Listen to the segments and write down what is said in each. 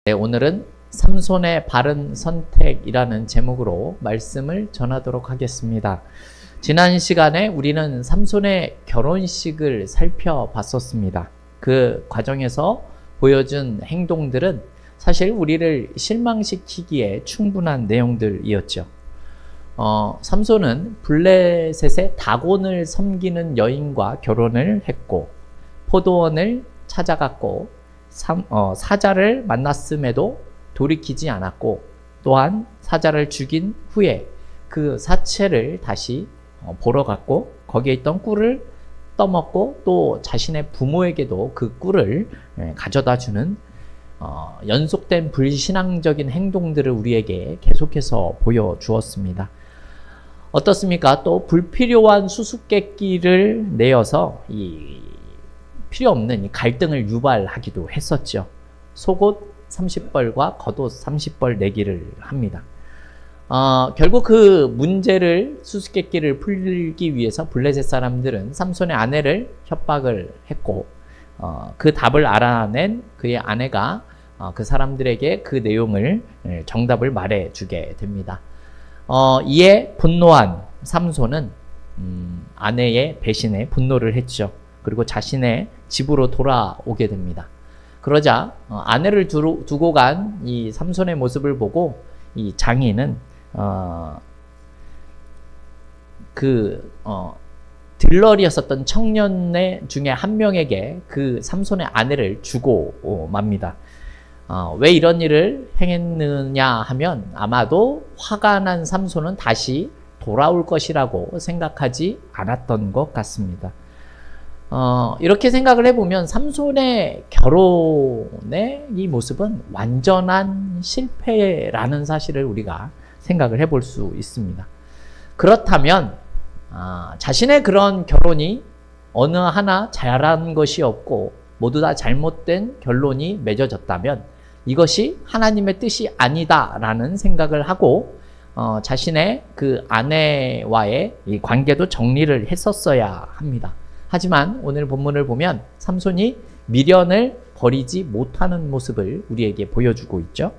네, 오늘은 삼손의 바른 선택이라는 제목으로 말씀을 전하도록 하겠습니다. 지난 시간에 우리는 삼손의 결혼식을 살펴봤었습니다. 그 과정에서 보여준 행동들은 사실 우리를 실망시키기에 충분한 내용들이었죠. 삼손은 블레셋의 다곤을 섬기는 여인과 결혼을 했고, 포도원을 찾아갔고, 사자를 만났음에도 돌이키지 않았고, 또한 사자를 죽인 후에 그 사체를 다시 보러 갔고, 거기에 있던 꿀을 떠먹고, 또 자신의 부모에게도 그 꿀을 가져다 주는 연속된 불신앙적인 행동들을 우리에게 계속해서 보여주었습니다. 어떻습니까? 또 불필요한 수수께끼를 내어서 필요 없는 갈등을 유발하기도 했었죠. 속옷 30벌과 겉옷 30벌 내기를 합니다. 결국 그 문제를, 수수께끼를 풀기 위해서 블레셋 사람들은 삼손의 아내를 협박을 했고, 그 답을 알아낸 그의 아내가 그 사람들에게 그 내용을, 정답을 말해주게 됩니다. 이에 분노한 삼손은 아내의 배신에 분노를 했죠. 그리고 자신의 집으로 돌아오게 됩니다. 그러자 아내를 두고 간 이 삼손의 모습을 보고 이 장인은 들러리였었던 청년 중에 한 명에게 그 삼손의 아내를 주고 맙니다. 왜 이런 일을 행했느냐 하면 아마도 화가 난 삼손은 다시 돌아올 것이라고 생각하지 않았던 것 같습니다. 이렇게 생각을 해보면 삼손의 결혼의 이 모습은 완전한 실패라는 사실을 우리가 생각을 해볼 수 있습니다. 그렇다면 자신의 그런 결혼이 어느 하나 잘한 것이 없고 모두 다 잘못된 결론이 맺어졌다면 이것이 하나님의 뜻이 아니다라는 생각을 하고 자신의 그 아내와의 이 관계도 정리를 했었어야 합니다. 하지만 오늘 본문을 보면 삼손이 미련을 버리지 못하는 모습을 우리에게 보여주고 있죠.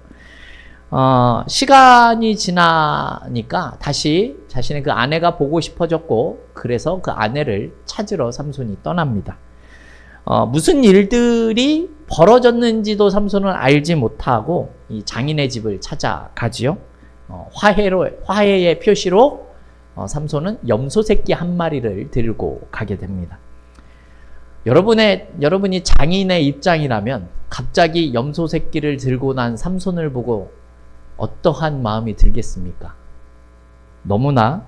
시간이 지나니까 다시 자신의 그 아내가 보고 싶어졌고, 그래서 그 아내를 찾으러 삼손이 떠납니다. 무슨 일들이 벌어졌는지도 삼손은 알지 못하고 이 장인의 집을 찾아가지요. 화해의 표시로 삼손은 염소 새끼 한 마리를 들고 가게 됩니다. 여러분이 장인의 입장이라면 갑자기 염소 새끼를 들고 난 삼손을 보고 어떠한 마음이 들겠습니까? 너무나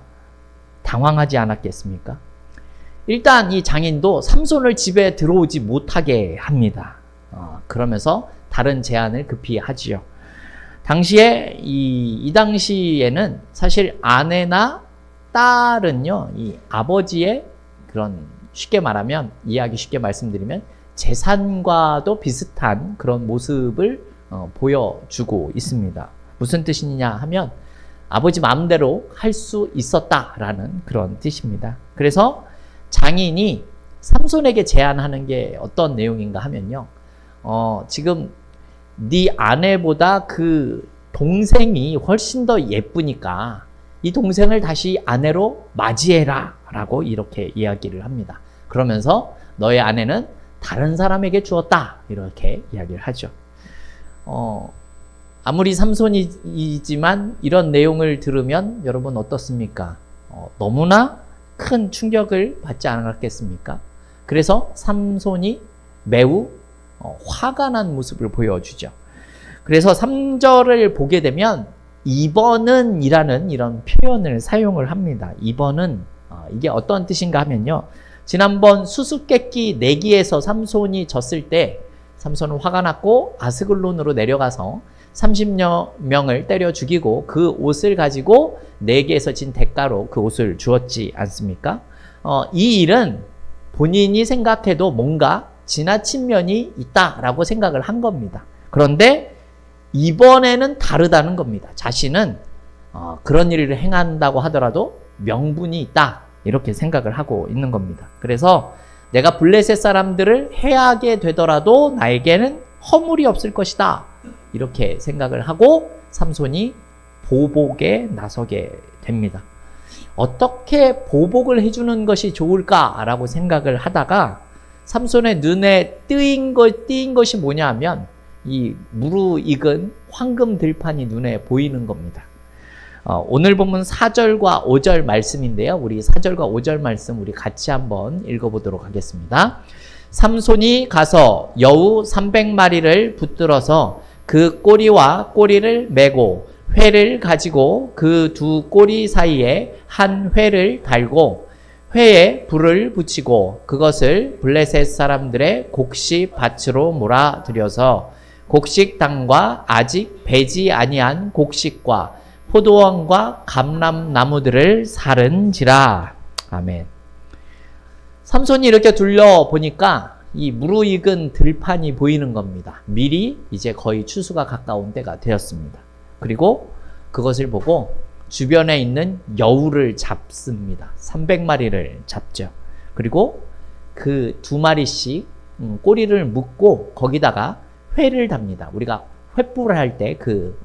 당황하지 않았겠습니까? 일단 이 장인도 삼손을 집에 들어오지 못하게 합니다. 그러면서 다른 제안을 급히 하지요. 당시에 이 당시에는 사실 아내나 딸은요, 이 아버지의 그런, 쉽게 말하면, 이해하기 쉽게 말씀드리면 재산과도 비슷한 그런 모습을 보여주고 있습니다. 무슨 뜻이냐 하면 아버지 마음대로 할 수 있었다라는 그런 뜻입니다. 그래서 장인이 삼손에게 제안하는 게 어떤 내용인가 하면요, 지금 네 아내보다 그 동생이 훨씬 더 예쁘니까 이 동생을 다시 아내로 맞이해라 라고 이렇게 이야기를 합니다. 그러면서 너의 아내는 다른 사람에게 주었다, 이렇게 이야기를 하죠. 아무리 삼손이지만 이런 내용을 들으면 여러분 어떻습니까? 너무나 큰 충격을 받지 않았겠습니까? 그래서 삼손이 매우 화가 난 모습을 보여주죠. 그래서 3절을 보게 되면 이번은 이라는 이런 표현을 사용을 합니다. 이번은 이게 어떤 뜻인가 하면요, 지난번 수수께끼 내기에서 삼손이 졌을 때 삼손은 화가 났고 아스글론으로 내려가서 30여 명을 때려 죽이고 그 옷을 가지고 내기에서 진 대가로 그 옷을 주었지 않습니까? 이 일은 본인이 생각해도 뭔가 지나친 면이 있다라고 생각을 한 겁니다. 그런데 이번에는 다르다는 겁니다. 자신은 그런 일을 행한다고 하더라도 명분이 있다, 이렇게 생각을 하고 있는 겁니다. 그래서 내가 블레셋 사람들을 해하게 되더라도 나에게는 허물이 없을 것이다, 이렇게 생각을 하고 삼손이 보복에 나서게 됩니다. 어떻게 보복을 해주는 것이 좋을까라고 생각을 하다가 삼손의 눈에 띄인 것이 뭐냐 하면 이 무르익은 황금 들판이 눈에 보이는 겁니다. 오늘 본문 4절과 5절 말씀인데요. 우리 4절과 5절 말씀 우리 같이 한번 읽어보도록 하겠습니다. 삼손이 가서 여우 300마리를 붙들어서 그 꼬리와 꼬리를 메고 회를 가지고 그 두 꼬리 사이에 한 회를 달고 회에 불을 붙이고 그것을 블레셋 사람들의 곡식 밭으로 몰아들여서 곡식당과 아직 배지 아니한 곡식과 포도원과 감람나무들을 사른지라. 아멘. 삼손이 이렇게 둘러보니까 이 무르익은 들판이 보이는 겁니다. 미리 이제 거의 추수가 가까운 때가 되었습니다. 그리고 그것을 보고 주변에 있는 여우를 잡습니다. 300마리를 잡죠. 그리고 그 2마리씩 꼬리를 묶고 거기다가 회를 답니다. 우리가 횃불을 할 때 그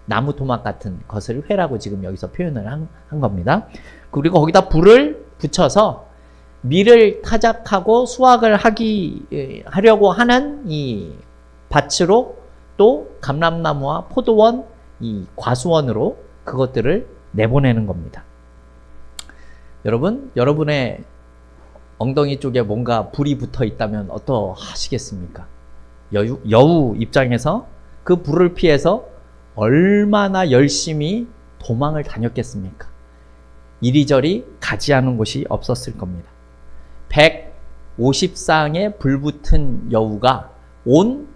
나무 토막 같은 것을 회라고 지금 여기서 표현을 한 겁니다. 그리고 거기다 불을 붙여서 밀을 타작하고 수확을 하려고 하는 이 밭으로 또 감람나무와 포도원, 이 과수원으로 그것들을 내보내는 겁니다. 여러분, 여러분의 엉덩이 쪽에 뭔가 불이 붙어 있다면 어떠하시겠습니까? 여우 입장에서 그 불을 피해서 얼마나 열심히 도망을 다녔겠습니까? 이리저리 가지 않은 곳이 없었을 겁니다. 150쌍의 불붙은 여우가 온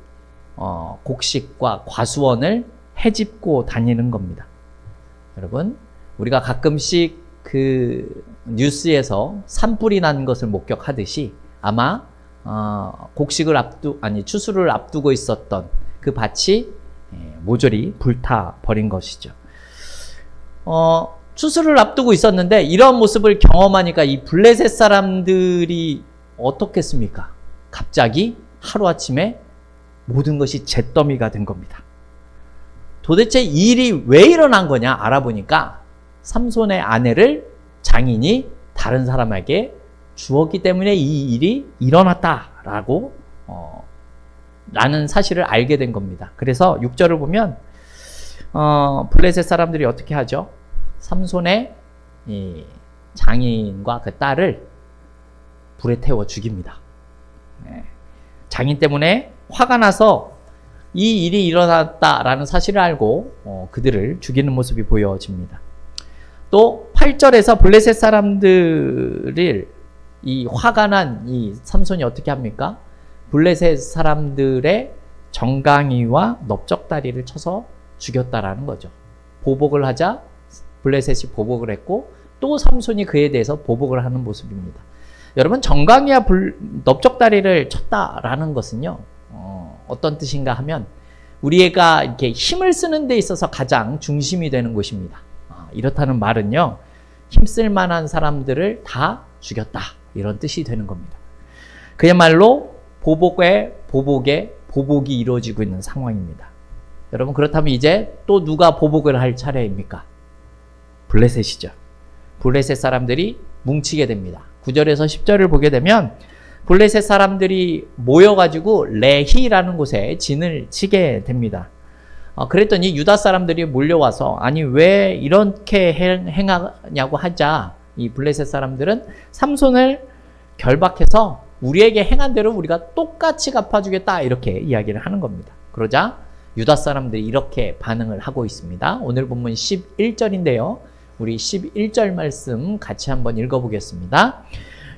곡식과 과수원을 헤집고 다니는 겁니다. 여러분, 우리가 가끔씩 그 뉴스에서 산불이 난 것을 목격하듯이 아마 추수를 앞두고 있었던 그 밭이 모조리 불타 버린 것이죠. 추수를 앞두고 있었는데 이런 모습을 경험하니까 이 블레셋 사람들이 어떻겠습니까? 갑자기 하루아침에 모든 것이 잿더미가 된 겁니다. 도대체 이 일이 왜 일어난 거냐 알아보니까 삼손의 아내를 장인이 다른 사람에게 주었기 때문에 이 일이 일어났다라고 라는 사실을 알게 된 겁니다. 그래서 6절을 보면 블레셋 사람들이 어떻게 하죠? 삼손의 이 장인과 그 딸을 불에 태워 죽입니다. 장인 때문에 화가 나서 이 일이 일어났다라는 사실을 알고 그들을 죽이는 모습이 보여집니다. 또 8절에서 블레셋 사람들을 이 화가 난 이 삼손이 어떻게 합니까? 블레셋 사람들의 정강이와 넓적다리를 쳐서 죽였다라는 거죠. 보복을 하자 블레셋이 보복을 했고 또 삼손이 그에 대해서 보복을 하는 모습입니다. 여러분, 정강이와 넓적다리를 쳤다라는 것은요, 어떤 뜻인가 하면 우리가 이렇게 힘을 쓰는 데 있어서 가장 중심이 되는 곳입니다. 이렇다는 말은요, 힘쓸 만한 사람들을 다 죽였다, 이런 뜻이 되는 겁니다. 그야말로 보복이 이루어지고 있는 상황입니다. 여러분, 그렇다면 이제 또 누가 보복을 할 차례입니까? 블레셋이죠. 블레셋 사람들이 뭉치게 됩니다. 9절에서 10절을 보게 되면 블레셋 사람들이 모여가지고 레히라는 곳에 진을 치게 됩니다. 그랬더니 유다 사람들이 몰려와서 아니 왜 이렇게 행하냐고 하자 이 블레셋 사람들은 삼손을 결박해서 우리에게 행한 대로 우리가 똑같이 갚아주겠다 이렇게 이야기를 하는 겁니다. 그러자 유다 사람들이 이렇게 반응을 하고 있습니다. 오늘 본문 11절인데요. 우리 11절 말씀 같이 한번 읽어보겠습니다.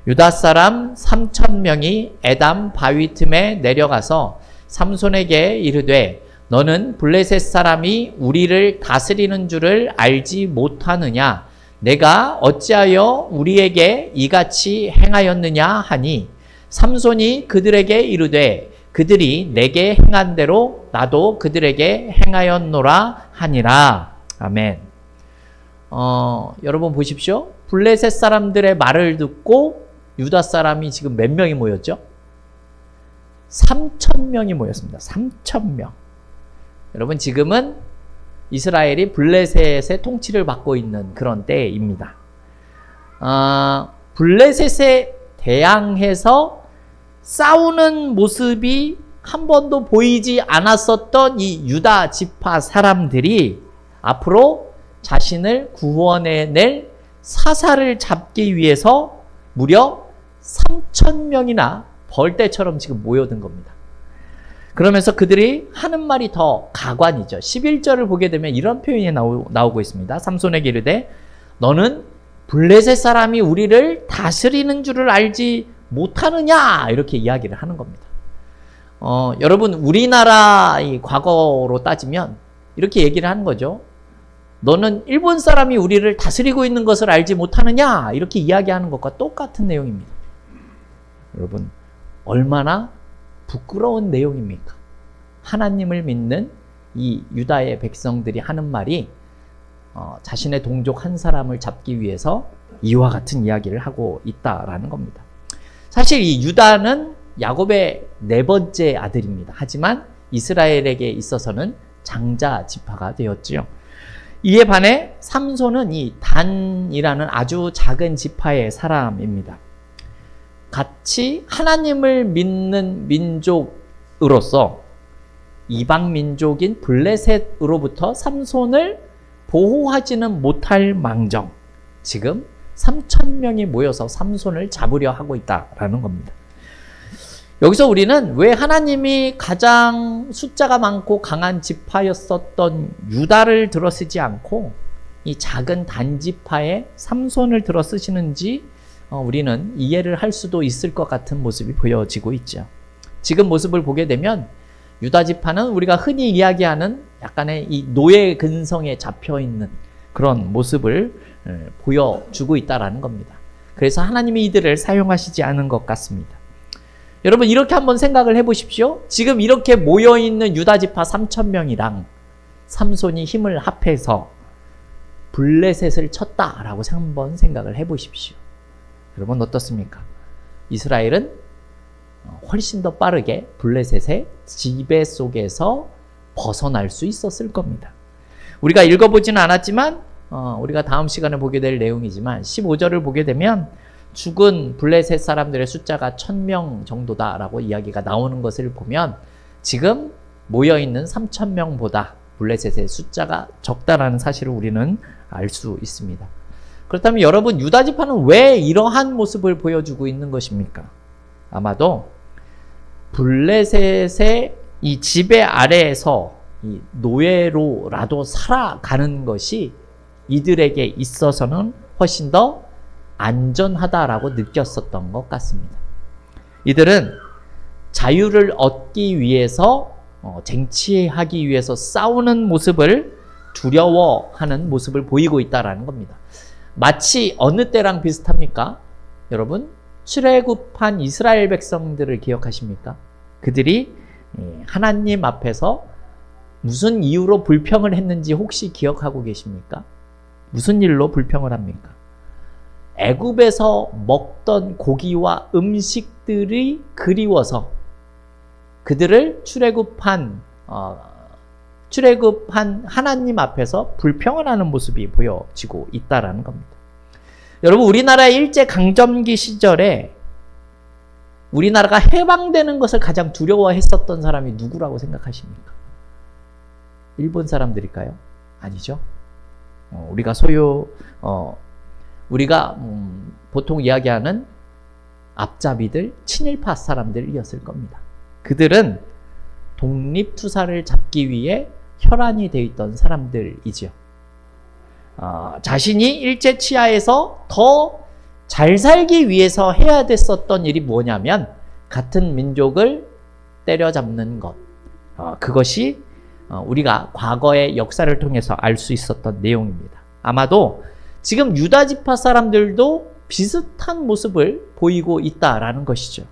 유다 사람 3,000명이 에담 바위 틈에 내려가서 삼손에게 이르되 너는 블레셋 사람이 우리를 다스리는 줄을 알지 못하느냐? 내가 어찌하여 우리에게 이같이 행하였느냐 하니 삼손이 그들에게 이르되 그들이 내게 행한 대로 나도 그들에게 행하였노라 하니라. 아멘. 여러분 보십시오. 블레셋 사람들의 말을 듣고 유다 사람이 지금 몇 명이 모였죠? 3,000명이 모였습니다. 3,000명. 여러분 지금은 이스라엘이 블레셋의 통치를 받고 있는 그런 때입니다. 블레셋에 대항해서 싸우는 모습이 한 번도 보이지 않았었던 이 유다 지파 사람들이 앞으로 자신을 구원해낼 사사를 잡기 위해서 무려 3,000명이나 벌떼처럼 지금 모여든 겁니다. 그러면서 그들이 하는 말이 더 가관이죠. 11절을 보게 되면 이런 표현이 나오고 있습니다. 삼손에게 이르되 너는 블레셋 사람이 우리를 다스리는 줄을 알지 못하느냐, 이렇게 이야기를 하는 겁니다. 여러분 우리나라의 과거로 따지면 이렇게 얘기를 하는 거죠. 너는 일본 사람이 우리를 다스리고 있는 것을 알지 못하느냐, 이렇게 이야기하는 것과 똑같은 내용입니다. 여러분 얼마나 부끄러운 내용입니까? 하나님을 믿는 이 유다의 백성들이 하는 말이 자신의 동족 한 사람을 잡기 위해서 이와 같은 이야기를 하고 있다라는 겁니다. 사실 이 유다는 야곱의 네 번째 아들입니다. 하지만 이스라엘에게 있어서는 장자 지파가 되었지요. 이에 반해 삼손은 이 단이라는 아주 작은 지파의 사람입니다. 같이 하나님을 믿는 민족으로서 이방 민족인 블레셋으로부터 삼손을 보호하지는 못할 망정, 지금 3,000명이 모여서 삼손을 잡으려 하고 있다라는 겁니다. 여기서 우리는 왜 하나님이 가장 숫자가 많고 강한 지파였었던 유다를 들어 쓰지 않고 이 작은 단지파의 삼손을 들어 쓰시는지 우리는 이해를 할 수도 있을 것 같은 모습이 보여지고 있죠. 지금 모습을 보게 되면 유다 지파는 우리가 흔히 이야기하는 약간의 이 노예 근성에 잡혀 있는 그런 모습을 보여주고 있다라는 겁니다. 그래서 하나님이 이들을 사용하시지 않은 것 같습니다. 여러분 이렇게 한번 생각을 해보십시오. 지금 이렇게 모여있는 유다 지파 3,000명이랑 삼손이 힘을 합해서 블레셋을 쳤다라고 한번 생각을 해보십시오. 여러분 어떻습니까? 이스라엘은 훨씬 더 빠르게 블레셋의 지배 속에서 벗어날 수 있었을 겁니다. 우리가 읽어보지는 않았지만 우리가 다음 시간에 보게 될 내용이지만 15절을 보게 되면 죽은 블레셋 사람들의 숫자가 1,000명 정도다라고 이야기가 나오는 것을 보면 지금 모여있는 3,000명보다 블레셋의 숫자가 적다라는 사실을 우리는 알 수 있습니다. 그렇다면 여러분 유다 지파는 왜 이러한 모습을 보여주고 있는 것입니까? 아마도 블레셋의 이 지배 아래에서 이 노예로라도 살아가는 것이 이들에게 있어서는 훨씬 더 안전하다라고 느꼈었던 것 같습니다. 이들은 자유를 얻기 위해서 쟁취하기 위해서 싸우는 모습을 두려워하는 모습을 보이고 있다라는 겁니다. 마치 어느 때랑 비슷합니까? 여러분 출애굽한 이스라엘 백성들을 기억하십니까? 그들이 하나님 앞에서 무슨 이유로 불평을 했는지 혹시 기억하고 계십니까? 무슨 일로 불평을 합니까? 애굽에서 먹던 고기와 음식들이 그리워서 그들을 출애굽한 하나님 앞에서 불평을 하는 모습이 보여지고 있다라는 겁니다. 여러분 우리나라의 일제강점기 시절에 우리나라가 해방되는 것을 가장 두려워했었던 사람이 누구라고 생각하십니까? 일본 사람들일까요? 아니죠. 우리가 보통 이야기하는 앞잡이들, 친일파 사람들이었을 겁니다. 그들은 독립투사를 잡기 위해 혈안이 되어 있던 사람들이지요. 자신이 일제 치하에서 더 잘 살기 위해서 해야 됐었던 일이 뭐냐면 같은 민족을 때려잡는 것. 그것이 우리가 과거의 역사를 통해서 알 수 있었던 내용입니다. 아마도 지금 유다 지파 사람들도 비슷한 모습을 보이고 있다라는 것이죠.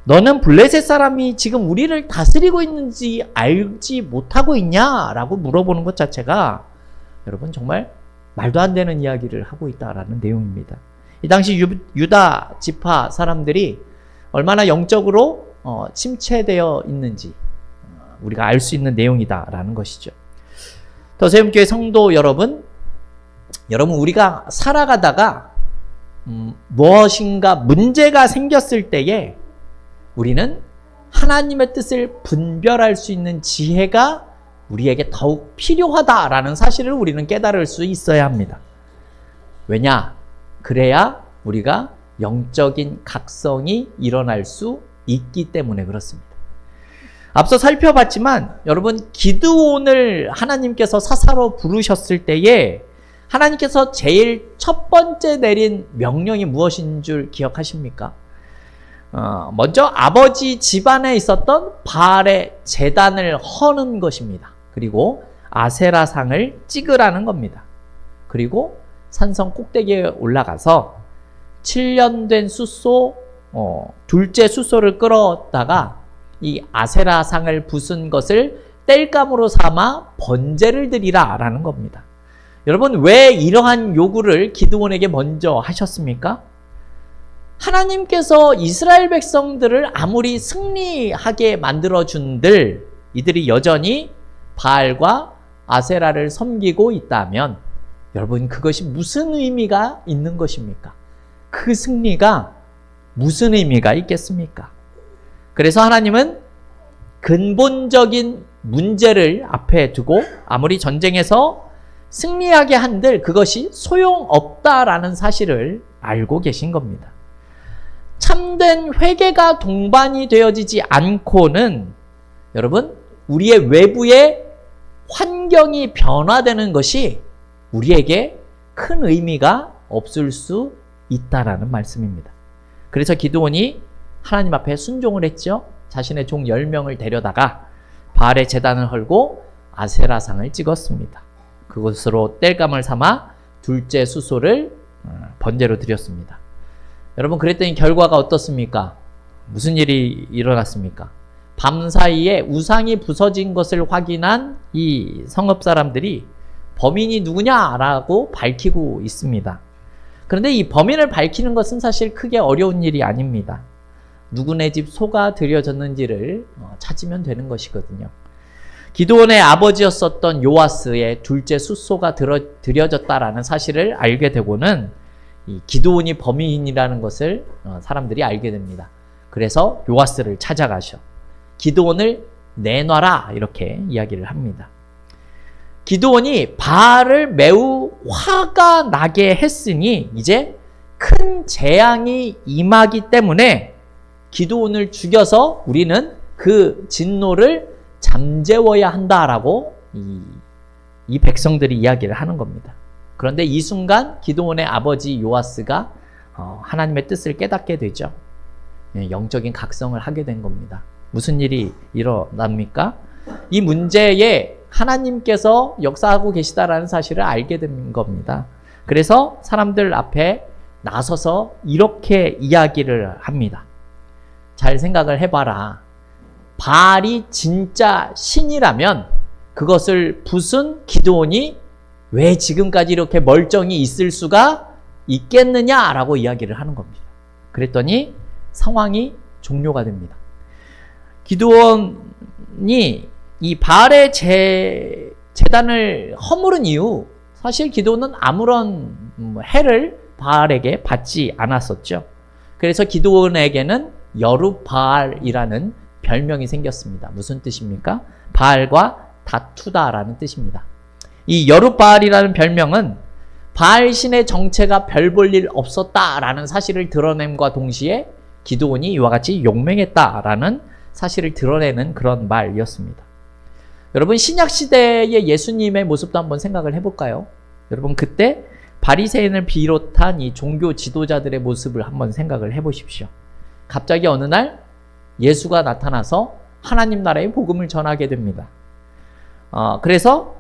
너는 블레셋 사람이 지금 우리를 다스리고 있는지 알지 못하고 있냐라고 물어보는 것 자체가 여러분 정말 말도 안 되는 이야기를 하고 있다라는 내용입니다. 이 당시 유다 지파 사람들이 얼마나 영적으로 침체되어 있는지 우리가 알 수 있는 내용이다라는 것이죠. 더세움교회 성도 여러분, 우리가 살아가다가 무엇인가 문제가 생겼을 때에 우리는 하나님의 뜻을 분별할 수 있는 지혜가 우리에게 더욱 필요하다라는 사실을 우리는 깨달을 수 있어야 합니다. 왜냐? 그래야 우리가 영적인 각성이 일어날 수 있기 때문에 그렇습니다. 앞서 살펴봤지만 여러분, 기드온을 하나님께서 사사로 부르셨을 때에 하나님께서 제일 첫 번째 내린 명령이 무엇인 줄 기억하십니까? 먼저 아버지 집안에 있었던 바알의 제단을 허는 것입니다. 그리고 아세라상을 찍으라는 겁니다. 그리고 산성 꼭대기에 올라가서 7년 된 숫소, 둘째 숫소를 끌었다가 이 아세라상을 부순 것을 땔감으로 삼아 번제를 드리라 라는 겁니다. 여러분, 왜 이러한 요구를 기드온에게 먼저 하셨습니까? 하나님께서 이스라엘 백성들을 아무리 승리하게 만들어준들 이들이 여전히 바알과 아세라를 섬기고 있다면 여러분, 그것이 무슨 의미가 있는 것입니까? 그 승리가 무슨 의미가 있겠습니까? 그래서 하나님은 근본적인 문제를 앞에 두고 아무리 전쟁에서 승리하게 한들 그것이 소용없다라는 사실을 알고 계신 겁니다. 참된 회개가 동반이 되어지지 않고는 여러분, 우리의 외부의 환경이 변화되는 것이 우리에게 큰 의미가 없을 수 있다라는 말씀입니다. 그래서 기드온이 하나님 앞에 순종을 했죠. 자신의 종 10명을 데려다가 바알의 제단을 헐고 아세라상을 찍었습니다. 그것으로 땔감을 삼아 둘째 숫소를 번제로 드렸습니다. 여러분, 그랬더니 결과가 어떻습니까? 무슨 일이 일어났습니까? 밤사이에 우상이 부서진 것을 확인한 이 성읍 사람들이 범인이 누구냐라고 밝히고 있습니다. 그런데 이 범인을 밝히는 것은 사실 크게 어려운 일이 아닙니다. 누구네 집 소가 드려졌는지를 찾으면 되는 것이거든요. 기드온의 아버지였었던 요아스의 둘째 숫소가 드려졌다라는 사실을 알게 되고는 이 기드온이 범인이라는 것을 사람들이 알게 됩니다. 그래서 요아스를 찾아가셔 기드온을 내놔라 이렇게 이야기를 합니다. 기드온이 바알을 매우 화가 나게 했으니 이제 큰 재앙이 임하기 때문에 기드온을 죽여서 우리는 그 진노를 잠재워야 한다라고 이 백성들이 이야기를 하는 겁니다. 그런데 이 순간 기드온의 아버지 요아스가 하나님의 뜻을 깨닫게 되죠. 영적인 각성을 하게 된 겁니다. 무슨 일이 일어납니까? 이 문제에 하나님께서 역사하고 계시다라는 사실을 알게 된 겁니다. 그래서 사람들 앞에 나서서 이렇게 이야기를 합니다. 잘 생각을 해봐라. 바알이 진짜 신이라면 그것을 부순 기드온이 왜 지금까지 이렇게 멀쩡히 있을 수가 있겠느냐라고 이야기를 하는 겁니다. 그랬더니 상황이 종료가 됩니다. 기드온이 이 바알의 제단을 허물은 이유, 사실 기드온은 아무런 해를 바알에게 받지 않았었죠. 그래서 기드온에게는 여룻바알이라는 별명이 생겼습니다. 무슨 뜻입니까? 바알과 다투다라는 뜻입니다. 이 여룻바알이라는 별명은 바알 신의 정체가 별 볼 일 없었다라는 사실을 드러냄과 동시에 기드온이 이와 같이 용맹했다라는 사실을 드러내는 그런 말이었습니다. 여러분, 신약시대의 예수님의 모습도 한번 생각을 해볼까요? 여러분, 그때 바리새인을 비롯한 이 종교 지도자들의 모습을 한번 생각을 해보십시오. 갑자기 어느 날 예수가 나타나서 하나님 나라의 복음을 전하게 됩니다. 그래서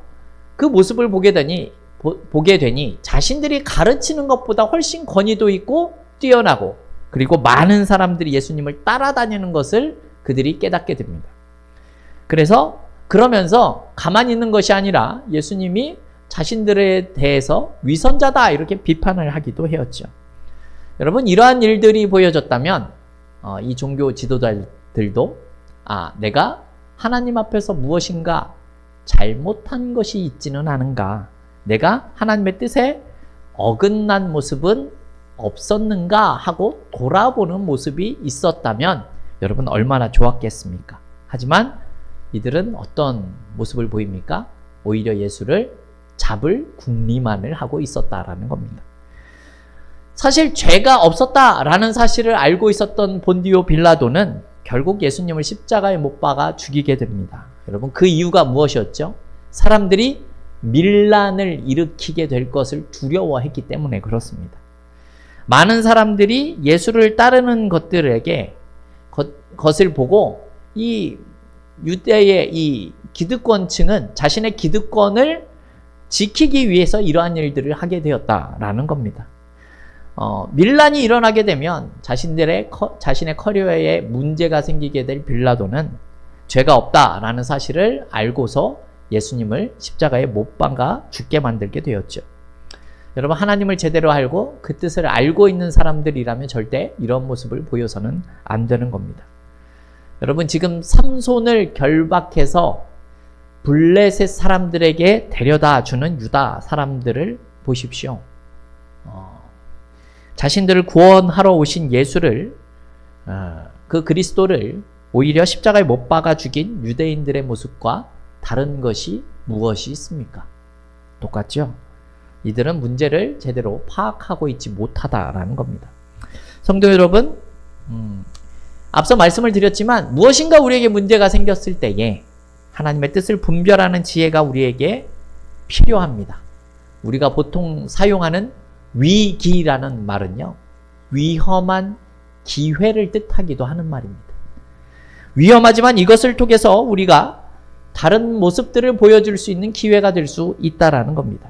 그 모습을 보게 되니 자신들이 가르치는 것보다 훨씬 권위도 있고 뛰어나고 그리고 많은 사람들이 예수님을 따라다니는 것을 그들이 깨닫게 됩니다. 그러면서 가만히 있는 것이 아니라 예수님이 자신들에 대해서 위선자다 이렇게 비판을 하기도 해왔죠. 여러분, 이러한 일들이 보여졌다면 이 종교 지도자들도 내가 하나님 앞에서 무엇인가 잘못한 것이 있지는 않은가? 내가 하나님의 뜻에 어긋난 모습은 없었는가 하고 돌아보는 모습이 있었다면 여러분 얼마나 좋았겠습니까? 하지만 이들은 어떤 모습을 보입니까? 오히려 예수를 잡을 궁리만을 하고 있었다라는 겁니다. 사실 죄가 없었다라는 사실을 알고 있었던 본디오 빌라도는 결국 예수님을 십자가에 못 박아 죽이게 됩니다. 여러분 그 이유가 무엇이었죠? 사람들이 밀란을 일으키게 될 것을 두려워했기 때문에 그렇습니다. 많은 사람들이 예수를 따르는 것을 보고 이 유대의 이 기득권층은 자신의 기득권을 지키기 위해서 이러한 일들을 하게 되었다라는 겁니다. 밀란이 일어나게 되면 자신의 커리어에 문제가 생기게 될 빌라도는 죄가 없다라는 사실을 알고서 예수님을 십자가에 못 박아 죽게 만들게 되었죠. 여러분 하나님을 제대로 알고 그 뜻을 알고 있는 사람들이라면 절대 이런 모습을 보여서는 안 되는 겁니다. 여러분 지금 삼손을 결박해서 블레셋 사람들에게 데려다 주는 유다 사람들을 보십시오. 자신들을 구원하러 오신 예수를 그 그리스도를 오히려 십자가에 못 박아 죽인 유대인들의 모습과 다른 것이 무엇이 있습니까? 똑같죠? 이들은 문제를 제대로 파악하고 있지 못하다라는 겁니다. 성도 여러분, 앞서 말씀을 드렸지만 무엇인가 우리에게 문제가 생겼을 때에 하나님의 뜻을 분별하는 지혜가 우리에게 필요합니다. 우리가 보통 사용하는 위기라는 말은요, 위험한 기회를 뜻하기도 하는 말입니다. 위험하지만 이것을 통해서 우리가 다른 모습들을 보여줄 수 있는 기회가 될 수 있다라는 겁니다.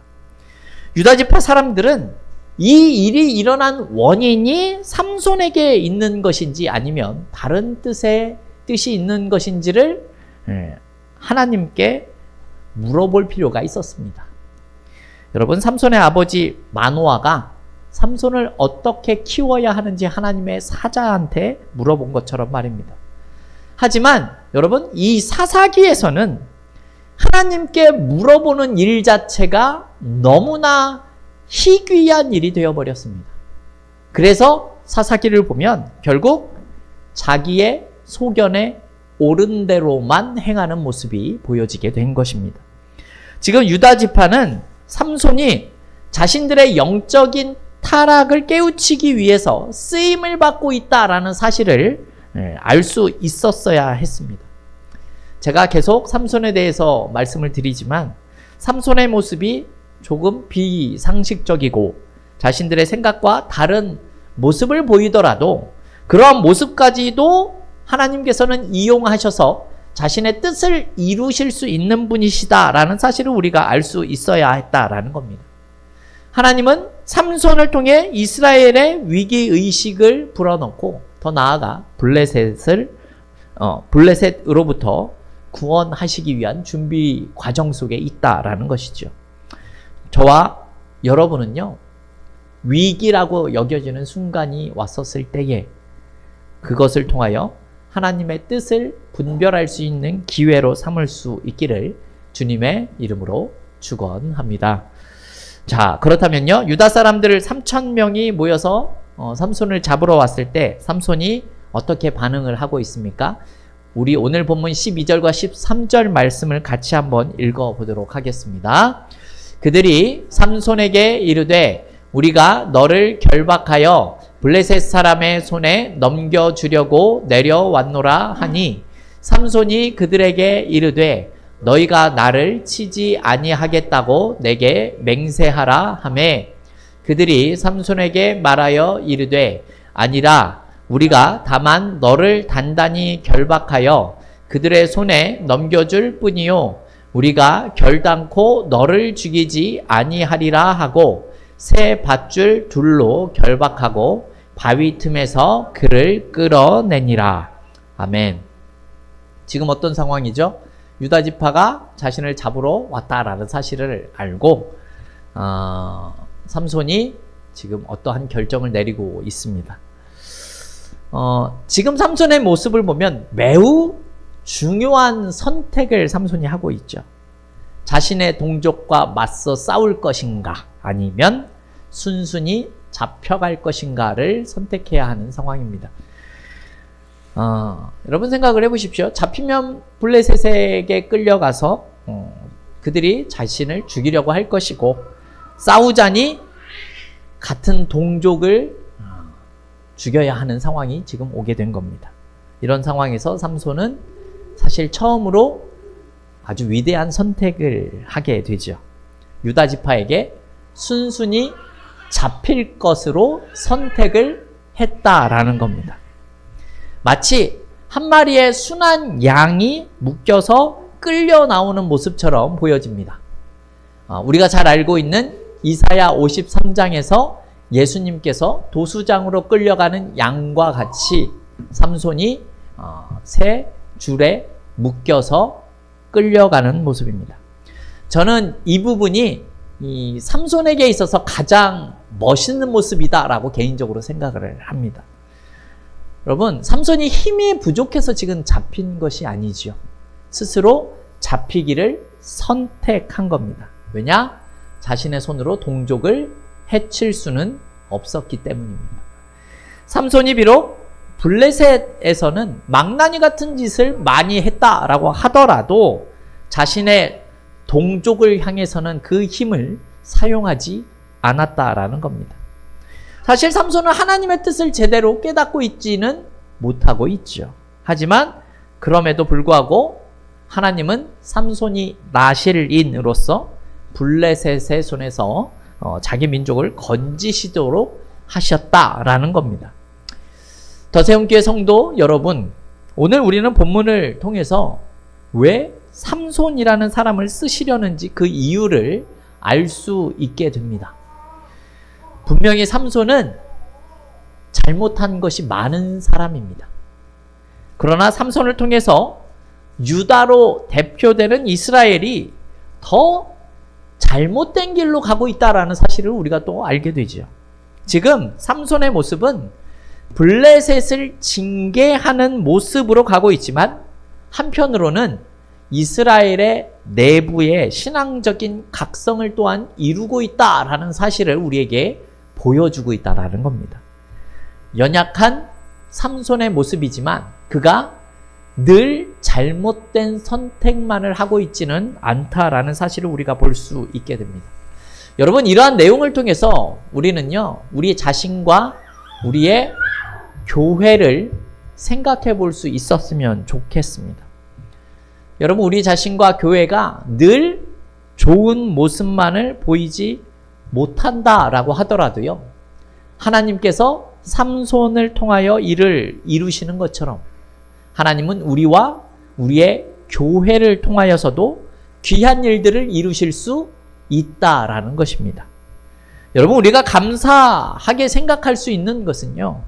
유다지파 사람들은 이 일이 일어난 원인이 삼손에게 있는 것인지 아니면 다른 뜻이 있는 것인지를 하나님께 물어볼 필요가 있었습니다. 여러분 삼손의 아버지 마노아가 삼손을 어떻게 키워야 하는지 하나님의 사자한테 물어본 것처럼 말입니다. 하지만 여러분 이 사사기에서는 하나님께 물어보는 일 자체가 너무나 희귀한 일이 되어버렸습니다. 그래서 사사기를 보면 결국 자기의 소견에 옳은 대로만 행하는 모습이 보여지게 된 것입니다. 지금 유다 지파는 삼손이 자신들의 영적인 타락을 깨우치기 위해서 쓰임을 받고 있다라는 사실을 알 수 있었어야 했습니다. 제가 계속 삼손에 대해서 말씀을 드리지만 삼손의 모습이 조금 비상식적이고 자신들의 생각과 다른 모습을 보이더라도 그러한 모습까지도 하나님께서는 이용하셔서 자신의 뜻을 이루실 수 있는 분이시다라는 사실을 우리가 알 수 있어야 했다라는 겁니다. 하나님은 삼손을 통해 이스라엘의 위기의식을 불어넣고 더 나아가 블레셋으로부터 구원하시기 위한 준비 과정 속에 있다라는 것이죠. 저와 여러분은요, 위기라고 여겨지는 순간이 왔었을 때에 그것을 통하여 하나님의 뜻을 분별할 수 있는 기회로 삼을 수 있기를 주님의 이름으로 축원합니다. 자, 그렇다면요, 유다 사람들 3,000명이 모여서 삼손을 잡으러 왔을 때 삼손이 어떻게 반응을 하고 있습니까? 우리 오늘 본문 12절과 13절 말씀을 같이 한번 읽어보도록 하겠습니다. 그들이 삼손에게 이르되 우리가 너를 결박하여 블레셋 사람의 손에 넘겨주려고 내려왔노라 하니 삼손이 그들에게 이르되 너희가 나를 치지 아니하겠다고 내게 맹세하라 하매 그들이 삼손에게 말하여 이르되 아니라 우리가 다만 너를 단단히 결박하여 그들의 손에 넘겨줄 뿐이요 우리가 결단코 너를 죽이지 아니하리라 하고 새 밧줄 둘로 결박하고 바위 틈에서 그를 끌어내니라. 아멘. 지금 어떤 상황이죠? 유다 지파가 자신을 잡으러 왔다라는 사실을 알고 삼손이 지금 어떠한 결정을 내리고 있습니다. 지금 삼손의 모습을 보면 매우 중요한 선택을 삼손이 하고 있죠. 자신의 동족과 맞서 싸울 것인가 아니면 순순히 잡혀갈 것인가를 선택해야 하는 상황입니다. 여러분 생각을 해보십시오. 잡히면 블레셋에게 끌려가서 그들이 자신을 죽이려고 할 것이고, 싸우자니 같은 동족을 죽여야 하는 상황이 지금 오게 된 겁니다. 이런 상황에서 삼손은 사실 처음으로 아주 위대한 선택을 하게 되죠. 유다 지파에게 순순히 잡힐 것으로 선택을 했다라는 겁니다. 마치 한 마리의 순한 양이 묶여서 끌려 나오는 모습처럼 보여집니다. 우리가 잘 알고 있는 이사야 53장에서 예수님께서 도수장으로 끌려가는 양과 같이 삼손이 새 줄에 묶여서 끌려가는 모습입니다. 저는 이 부분이 이 삼손에게 있어서 가장 멋있는 모습이다라고 개인적으로 생각을 합니다. 여러분, 삼손이 힘이 부족해서 지금 잡힌 것이 아니지요. 스스로 잡히기를 선택한 겁니다. 왜냐? 자신의 손으로 동족을 해칠 수는 없었기 때문입니다. 삼손이 비록 블레셋에서는 망나니 같은 짓을 많이 했다라고 하더라도 자신의 동족을 향해서는 그 힘을 사용하지 않았다라는 겁니다. 사실 삼손은 하나님의 뜻을 제대로 깨닫고 있지는 못하고 있죠. 하지만 그럼에도 불구하고 하나님은 삼손이 나실인으로서 블레셋의 손에서 자기 민족을 건지시도록 하셨다라는 겁니다. 더세움교회 성도 여러분, 오늘 우리는 본문을 통해서 왜 삼손이라는 사람을 쓰시려는지 그 이유를 알 수 있게 됩니다. 분명히 삼손은 잘못한 것이 많은 사람입니다. 그러나 삼손을 통해서 유다로 대표되는 이스라엘이 더 잘못된 길로 가고 있다는 사실을 우리가 또 알게 되죠. 지금 삼손의 모습은 블레셋을 징계하는 모습으로 가고 있지만 한편으로는 이스라엘의 내부의 신앙적인 각성을 또한 이루고 있다라는 사실을 우리에게 보여주고 있다라는 겁니다. 연약한 삼손의 모습이지만 그가 늘 잘못된 선택만을 하고 있지는 않다라는 사실을 우리가 볼 수 있게 됩니다. 여러분, 이러한 내용을 통해서 우리는요, 우리 자신과 우리의 교회를 생각해 볼 수 있었으면 좋겠습니다. 여러분, 우리 자신과 교회가 늘 좋은 모습만을 보이지 못한다라고 하더라도요, 하나님께서 삼손을 통하여 일을 이루시는 것처럼 하나님은 우리와 우리의 교회를 통하여서도 귀한 일들을 이루실 수 있다라는 것입니다. 여러분, 우리가 감사하게 생각할 수 있는 것은요,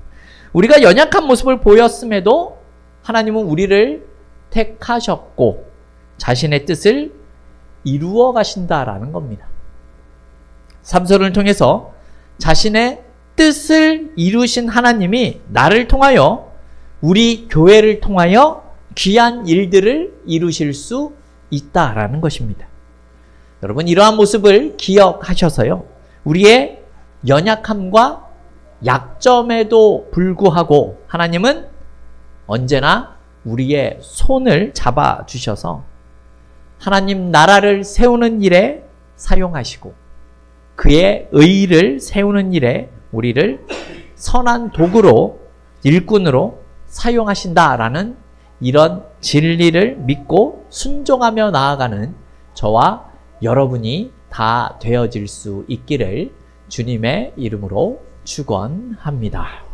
우리가 연약한 모습을 보였음에도 하나님은 우리를 택하셨고 자신의 뜻을 이루어 가신다라는 겁니다. 삼손을 통해서 자신의 뜻을 이루신 하나님이 나를 통하여, 우리 교회를 통하여 귀한 일들을 이루실 수 있다라는 것입니다. 여러분, 이러한 모습을 기억하셔서요, 우리의 연약함과 약점에도 불구하고 하나님은 언제나 우리의 손을 잡아주셔서 하나님 나라를 세우는 일에 사용하시고 그의 의를 세우는 일에 우리를 선한 도구로, 일꾼으로 사용하신다라는 이런 진리를 믿고 순종하며 나아가는 저와 여러분이 다 되어질 수 있기를 주님의 이름으로 축원합니다.